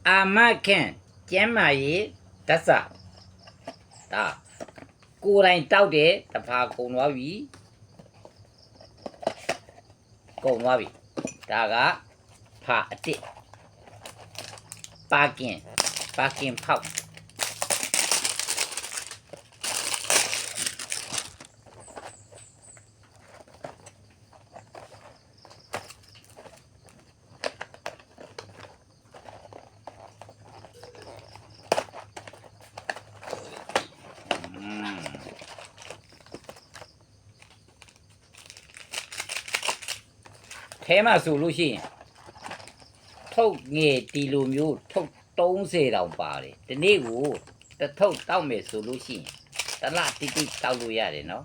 အာမခင်ကျမ်းမာရေးဓာတ်စာဒါကိုယ်တိုင်တောက်တယ်တဖာကုံသွားပြီဒါကဖာအတစ်ပါကင်ဖောက်ထဲမှာဆိုလို့ရှိရင်ထုတ်ငယ်ဒီလိုမျိုးထုတ်30တောင်ပါတယ်ဒီနေ့ကိုတစ်ထုတ်တောက်မယ်ဆိုလို့ရှိရင်တစ်လတိတိတောက်လို့ရတယ်နော်